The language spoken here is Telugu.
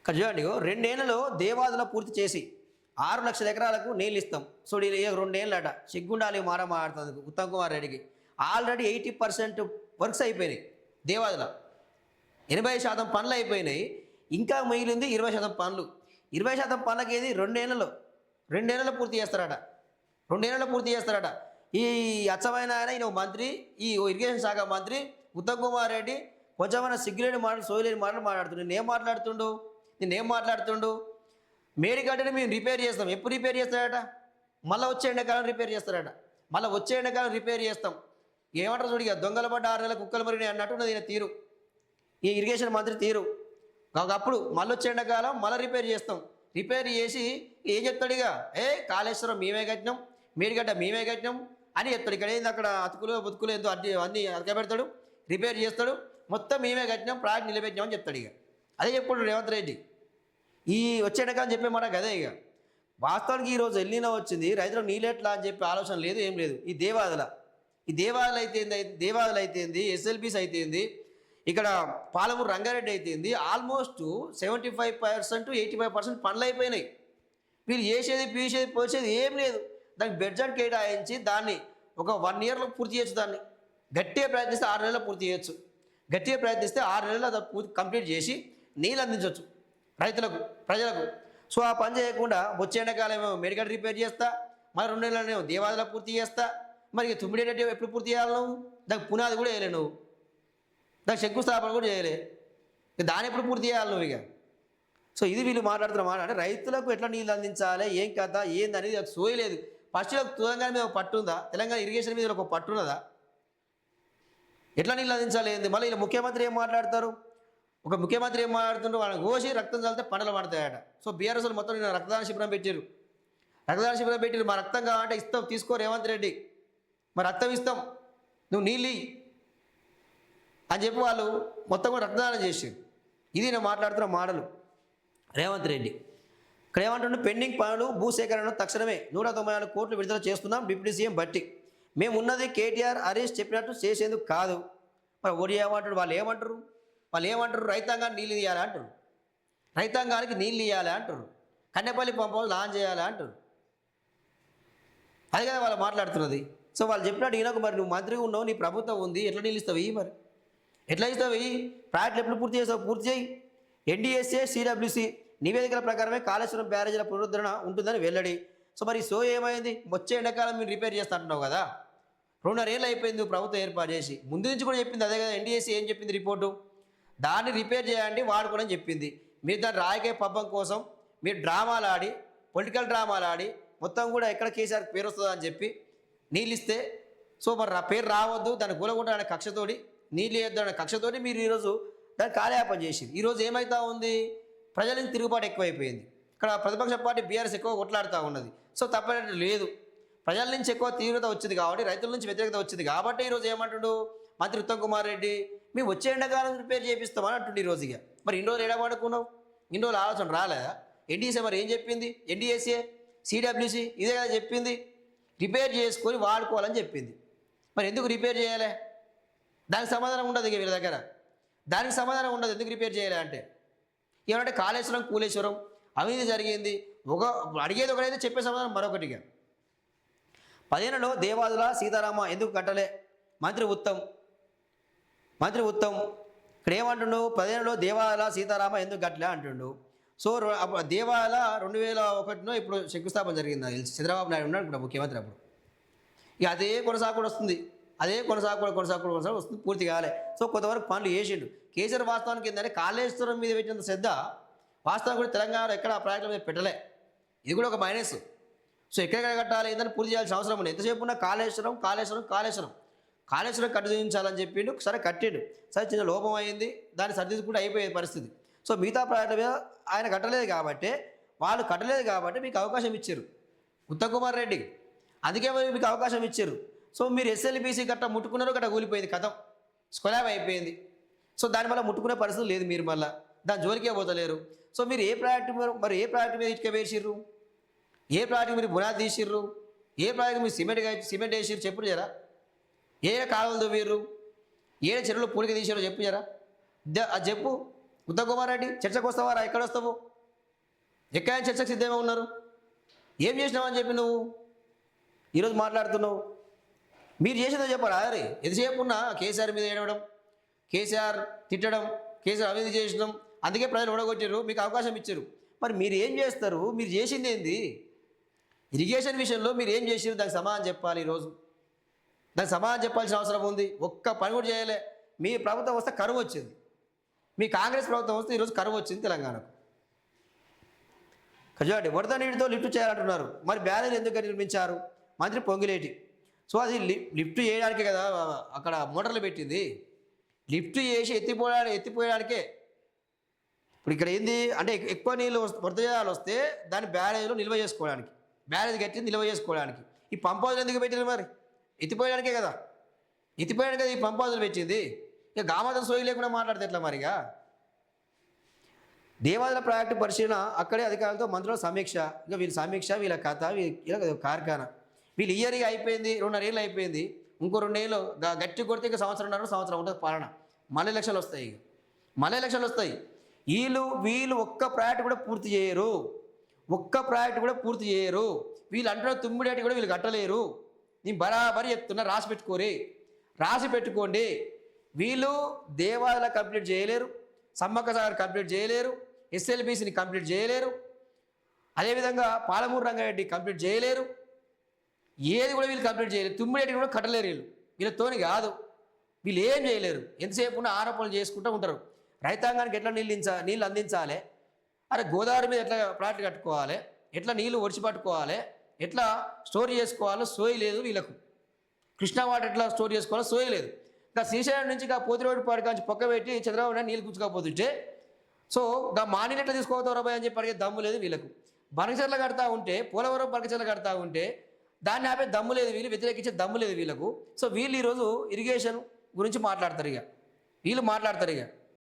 ఇక్కడ చూడండి 2 ఏళ్లలో దేవాదుల పూర్తి చేసి 6 లక్షల ఎకరాలకు నీళ్ళు ఇస్తాం. సో 2 ఏళ్ళట సిగ్గుండాలి మాట్లాడుతుంది ఉత్తమ్ కుమార్ రెడ్డికి. ఆల్రెడీ 80% వర్క్స్ అయిపోయినాయి. దేవాదుల 80% పనులు అయిపోయినాయి. ఇంకా మిగిలింది 20% పనులు. 20% పనులకి ఏది 2 ఏళ్లలో పూర్తి చేస్తారట. 2 ఏళ్లలో పూర్తి చేస్తారట. ఈ అచ్చమైన ఆయన ఈయన మంత్రి, ఈ ఇరిగేషన్ శాఖ మంత్రి ఉత్తమ్ కుమార్ రెడ్డి కొంచెమైనా సిగ్గులేని మాటలు సోయలేని మాటలు మాట్లాడుతుండు. నేనేం మాట్లాడుతుండు మేడిగడ్డని మేము రిపేర్ చేస్తాం. ఎప్పుడు రిపేర్ చేస్తాడట? మళ్ళీ వచ్చే ఎండాకాలం రిపేర్ చేస్తాడట. మళ్ళీ వచ్చే ఎండాకాలం రిపేర్ చేస్తాం. ఏమంటారు చూడు, ఇక దొంగల పడ్డ 6 నెలల కుక్కలు మరినాయి అన్నట్టున్నది ఈయన తీరు, ఈ ఇరిగేషన్ మంత్రి తీరు. అప్పుడు మళ్ళీ వచ్చే ఎండాకాలం మళ్ళీ రిపేర్ చేస్తాం. రిపేర్ చేసి ఏం చెప్తాడు? ఇక కాళేశ్వరం మేమే కట్టినాం, మేడిగడ్డ మేమే కట్టినాం అని చెప్తాడు. ఇక్కడ ఏంది అక్కడ అతుకులు బతుకులు ఎంతో అన్నీ అతకబెడతాడు, రిపేర్ చేస్తాడు. మొత్తం మేమే కట్టినాం, ప్రాజెక్ట్ నిలబెట్టినామని చెప్తాడు. ఇక అదే చెప్పుకుంటాడు రేవంత్ రెడ్డి. ఈ వచ్చేటకాని చెప్పే మాట అదే. ఇక వాస్తవానికి ఈరోజు ఎల్లినా వచ్చింది, రైతులకు నీళ్ళెట్లా అని చెప్పి ఆలోచన లేదు, ఏం లేదు. ఈ దేవాదుల అయితేంది, ఎస్ఎల్బీస్ అయితేంది, ఇక్కడ పాలమూరు రంగారెడ్డి అయితేంది, ఆల్మోస్ట్ 75% 85% పనులు అయిపోయినాయి. వీళ్ళు పీసేది పోసేది ఏం లేదు. దానికి బడ్జెట్ కేటాయించి దాన్ని ఒక 1 ఇయర్లో పూర్తి చేయొచ్చు. దాన్ని గట్టిగా ప్రయత్నిస్తే 6 నెలల్లో పూర్తి చేయొచ్చు. గట్టిగా ప్రయత్నిస్తే 6 నెలల్లో పూర్తి కంప్లీట్ చేసి నీళ్ళు అందించవచ్చు రైతులకు, ప్రజలకు. సో ఆ పని చేయకుండా వచ్చే ఎండాకాలం మెడికల్ రిపేర్ చేస్తా, మరి 2 నెలలనేమో దేవాదుల పూర్తి చేస్తా. మరి తుమ్మిడేటట్టు ఎప్పుడు పూర్తి చేయాలి? నువ్వు దానికి పునాది కూడా వేయలే, నువ్వు దానికి శంకుస్థాపన కూడా చేయలే. దాన్ని ఎప్పుడు పూర్తి చేయాలి నువ్వు? ఇక సో ఇది వీళ్ళు మాట్లాడుతున్న మాట. అంటే రైతులకు ఎట్లా నీళ్ళు అందించాలి, ఏం కథ ఏంది అనేది నాకు సోయలేదు. ఫస్ట్ తెలంగాణ మీద ఒక పట్టుందా? తెలంగాణ ఇరిగేషన్ మీద ఒక పట్టున్నదా? ఎట్లా నీళ్ళు అందించాలి ఏంది? మళ్ళీ ఇలా ముఖ్యమంత్రి ఏం మాట్లాడతారు? ఒక ముఖ్యమంత్రి ఏం మాట్లాడుతుంటారు? వాళ్ళని కోసి రక్తం చల్లితే పంటలు పడతాయట. సో బీఆర్ఎస్ మొత్తం నేను రక్తదాన శిబిరం పెట్టారు. మా రక్తం కావాలంటే ఇస్తాం, తీసుకో రేవంత్ రెడ్డి, మరి రక్తం ఇస్తాం, నువ్వు నీళ్ళు అని చెప్పి వాళ్ళు మొత్తం కూడా రక్తదానం చేసారు. ఇది నేను మాట్లాడుతున్న మాటలు రేవంత్ రెడ్డి. ఇక్కడ ఏమంటుండే, పెండింగ్ పనులు భూసేకరణను తక్షణమే 194 కోట్లు విడుదల చేస్తున్నాం డిప్యూటీ సీఎం బట్టి. మేము ఉన్నది కేటీఆర్ హరీష్ చెప్పినట్టు చేసేందుకు కాదు. మరి ఓడి ఏమంటాడు? వాళ్ళు ఏమంటారు? రైతాంగానికి నీళ్ళు ఇవ్వాలి అంటారు. రైతాంగానికి నీళ్ళు ఇవ్వాలి అంటారు. కన్నెపల్లి పంప లాంచ్ చేయాలి అంటారు. అది కదా వాళ్ళు మాట్లాడుతున్నది. సో వాళ్ళు చెప్పినట్టు ఈయనకు మరి నువ్వు మంత్రిగా ఉన్నావు, నీ ప్రభుత్వం ఉంది, ఎట్లా నీళ్ళు ఇస్తావు? మరి ఎట్లా ఇస్తావు? ప్రాజెక్టులు ఎప్పుడు పూర్తి చేస్తావు? పూర్తి చేయి. ఎన్డీఎస్ఏ సిడబ్ల్యూసి నివేదికల ప్రకారమే కాళేశ్వరం బ్యారేజీల పునరుద్ధరణ ఉంటుందని వెల్లడి. సో మరి ఏమైంది? వచ్చే ఎండాకాలం మీరు రిపేర్ చేస్తా అంటున్నావు కదా. 2.5 ఏళ్ళు అయిపోయింది ప్రభుత్వం ఏర్పాటు చేసి. ముందు నుంచి కూడా చెప్పింది అదే కదా. ఎన్డీఎస్ఏ ఏం చెప్పింది రిపోర్టు? దాన్ని రిపేర్ చేయండి, వాడుకోవడం చెప్పింది. మీరు దాన్ని రాజకీయ పబ్బం కోసం మీరు డ్రామాలు ఆడి, పొలిటికల్ డ్రామాలు ఆడి మొత్తం కూడా ఎక్కడ కేసీఆర్ పేరు వస్తుందో అని చెప్పి నీళ్ళు ఇస్తే, సో మరి నా పేరు రావద్దు, దాన్ని కూలగొట్టాలనే కక్షతోటి, నీళ్ళు వేయొద్దు అనే కక్షతోటి మీరు ఈరోజు దాన్ని కాలయాపన చేసింది. ఈరోజు ఏమవుతా ఉంది? ప్రజల నుంచి తిరుగుబాటు ఎక్కువైపోయింది. ఇక్కడ ప్రతిపక్ష పార్టీ బీఆర్ఎస్ ఎక్కువ కొట్లాడుతూ ఉన్నది. సో తప్పేటట్టు లేదు. ప్రజల నుంచి ఎక్కువ తీవ్రత వచ్చింది కాబట్టి, రైతుల నుంచి వ్యతిరేకత వచ్చింది కాబట్టి ఈరోజు ఏమంటుడు మంత్రి ఉత్తమ్ కుమార్ రెడ్డి, మేము వచ్చే ఎండాకాలం రిపేర్ చేపిస్తామని అంటుండే ఈరోజు. ఇక మరి ఇన్ని రోజులు ఎడబడుకున్నావు? ఇన్ని రోజులు ఆలోచన రాలేదా? ఎన్డీఎస్ఏ మరి ఏం చెప్పింది? ఎన్డీఎస్ఏ సిడబ్ల్యూసి ఇదే కదా చెప్పింది, రిపేర్ చేసుకొని వాడుకోవాలని చెప్పింది. మరి ఎందుకు రిపేర్ చేయాలి? దానికి సమాధానం ఉండదు. ఇక వీళ్ళ దగ్గర దానికి సమాధానం ఉండదు. ఎందుకు రిపేర్ చేయాలి అంటే ఏమంటే కాళేశ్వరం కూలేశ్వరం అవినీతి జరిగింది. అడిగేది ఒకటైతే చెప్పే సమాధానం మరొకటిగా. 10 ఏళ్లలో దేవాదుల సీతారామ ఎందుకు కట్టలే? మంత్రి ఉత్తమ్ ఇక్కడ ఏమంటుండు? 10 ఏళ్లలో దేవాదుల సీతారామ ఎందుకు కట్టలే అంటుండు. సో దేవాదుల 2001లో ఇప్పుడు శంకుస్థాపన జరిగింది. నాకు తెలిసి చంద్రబాబు నాయుడు ఉన్నాడు ఇప్పుడు ముఖ్యమంత్రి. అప్పుడు ఇక అదే కొనసాగుడు వస్తుంది, వస్తుంది, పూర్తి కాలే. సో కొంతవరకు పనులు చేసిండు కేసీఆర్. వాస్తవానికి ఏంటంటే కాళేశ్వరం మీద పెట్టినంత శ్రద్ధ వాస్తవం కూడా తెలంగాణలో ఎక్కడ ఆ ప్రాజెక్టుల మీద పెట్టలే. ఇది కూడా ఒక మైనస్. సో ఎక్కడెక్కడ కట్టాలి ఏంటని పూర్తి చేయాల్సిన అవసరం ఉంది. ఎంతసేపు ఉన్నా కాళేశ్వరం కట్టించాలని చెప్పిండు. సరే కట్టిండు, సరే చిన్న లోపం అయింది, దాన్ని సరిదిద్దుకుంటూ అయిపోయే పరిస్థితి. సో మిగతా ప్రాజెక్టుల మీద ఆయన కట్టలేదు కాబట్టి, మీకు అవకాశం ఇచ్చారు ఉత్తమ్ కుమార్ రెడ్డి. అందుకే మీకు అవకాశం ఇచ్చారు. సో మీరు ఎస్ఎల్బీసీ గట్ట ముట్టుకున్నారు, గట్ట కూలిపోయింది, కథం స్కొలాబ్ అయిపోయింది. సో దానివల్ల ముట్టుకునే పరిస్థితి లేదు. మీరు మళ్ళీ దాని జోలికే పోతలేరు. సో మీరు ఏ ప్రాజెక్టు మీద ఇటుక వేసిర్రు? ఏ ప్రాజెక్టు మీరు బునాది తీసిర్రు? ఏ ప్రాజెక్టు మీరు సిమెంట్ వేసిర్రు? చెప్పు జరా. ఏ కాలువలు తవ్విర్రు? ఏ చెరువులు పూడిక తీసారో చెప్పు జరా. అది చెప్పు. ఉత్తమ్ కుమార్ రెడ్డి చర్చకు వస్తావారా? ఎక్కడ వస్తావు? ఎక్కడ చర్చకు సిద్ధంగా ఉన్నారు? ఏం చేసినావు అని చెప్పి నువ్వు ఈరోజు మాట్లాడుతున్నావు? మీరు చేసేదో చెప్పారా? అరే ఎంతసేపు ఉన్నా కేసీఆర్ మీద ఏడవడం, కేసీఆర్ తిట్టడం, కేసీఆర్ అవినీతి చేసడం, అందుకే ప్రజలు ఓడగొట్టారు, మీకు అవకాశం ఇచ్చారు. మరి మీరు ఏం చేస్తారు? మీరు చేసింది ఏంది? ఇరిగేషన్ విషయంలో మీరు ఏం చేసారు? దానికి సమాధానం చెప్పాలి. ఈరోజు దానికి సమాధానం చెప్పాల్సిన అవసరం ఉంది. ఒక్క పని కూడా చేయలే. మీ ప్రభుత్వం వస్తే కరువు వచ్చింది, మీ కాంగ్రెస్ ప్రభుత్వం వస్తే ఈరోజు కరువు వచ్చింది తెలంగాణకు. చూడండి, వరద నీటితో లిఫ్ట్ చేయాలంటున్నారు. మరి బ్యారేజ్ ఎందుకు నిర్మించారు? మంత్రి పొంగిలేటి. సో అది లిఫ్ట్ చేయడానికే కదా అక్కడ మోటార్లు పెట్టింది. లిఫ్ట్ చేసి ఎత్తిపోయడానికే. ఇప్పుడు ఇక్కడ ఏంది అంటే ఎక్కువ నీళ్ళు వరద జలాలు వస్తే దాన్ని బ్యారేజ్లో నిల్వ చేసుకోవడానికి, బ్యారేజ్ కట్టి నిల్వ చేసుకోవడానికి. ఈ పంప్ హౌజులు ఎందుకు పెట్టింది? మరి ఎత్తిపోయడానికే కదా, ఎత్తిపోయడానికి కదా ఈ పంప్ హౌజులు పెట్టింది. ఇక గామాతం సోయి లేకుండా మాట్లాడితే ఎట్లా మరిగా? దేవాలయ ప్రాజెక్టు పరిశీలన, అక్కడే అధికారులతో మంత్రుల సమీక్ష. ఇంకా వీళ్ళ సమీక్ష, వీళ్ళ కథ, వీళ్ళ కార్ఖానా. వీళ్ళు ఇయర్గా అయిపోయింది, 2.5 ఏళ్ళు అయిపోయింది. ఇంకో 2 ఏళ్ళు గట్టి కొడితే ఇక సంవత్సరం ఉంటుంది పాలన. మళ్ళీ ఎలక్షన్లు వస్తాయి. ఇక మళ్ళీ ఎలక్షన్లు వస్తాయి. వీళ్ళు ఒక్క ప్రాజెక్టు కూడా పూర్తి చేయరు, వీళ్ళు అంటున్న తుమ్మిడేటి కూడా వీళ్ళు కట్టలేరు. నేను బరాబరి చెప్తున్నా, రాసి పెట్టుకోండి. వీళ్ళు దేవాలయాలు కంప్లీట్ చేయలేరు, సమ్మక్క సాగర్ కంప్లీట్ చేయలేరు, ఎస్ఎల్బీసీని కంప్లీట్ చేయలేరు, అదేవిధంగా పాలమూరు రంగారెడ్డి కంప్లీట్ చేయలేరు. ఏది కూడా వీళ్ళు కంప్లీట్ చేయలేరు. తుమ్మిడేటి కూడా కట్టలేరు. వీళ్ళతోని కాదు, వీళ్ళు ఏం చేయలేరు. ఎంతసేపు ఉన్న ఆరోపణలు చేసుకుంటూ ఉంటారు. రైతాంగానికి ఎట్లా నీళ్ళు అందించాలి, అరే గోదావరి మీద ఎట్లా ప్రాజెక్టు కట్టుకోవాలి, ఎట్లా నీళ్లు ఒడిచి పట్టుకోవాలి, ఎట్లా స్టోర్ చేసుకోవాలో సోయి లేదు వీళ్ళకు. కృష్ణా వాటర్ ఎట్లా స్టోర్ చేసుకోవాలో సోయి లేదు. ఇంకా శ్రీశైలం నుంచి ఇంకా పోతిరోడ్డు పాడికి నుంచి పక్క పెట్టి చంద్రబాబు నాయుడు నీళ్ళు గుచ్చుకోకపోతుంటే, సో ఇంకా మానీళ్ళు ఎట్లా తీసుకోపోతావు రాబాయ్ అని చెప్పి అడిగే దమ్ము లేదు వీళ్ళకు. బనకచెర్ల కడతా ఉంటే, పోలవరం బనకచెర్ల కడతా ఉంటే దాన్ని ఆపే దమ్ము లేదు, వీళ్ళు వ్యతిరేకించే దమ్ము లేదు వీళ్ళకు. సో వీళ్ళు ఈరోజు ఇరిగేషన్ గురించి మాట్లాడతారు. ఇక వీళ్ళు మాట్లాడతారు. ఇక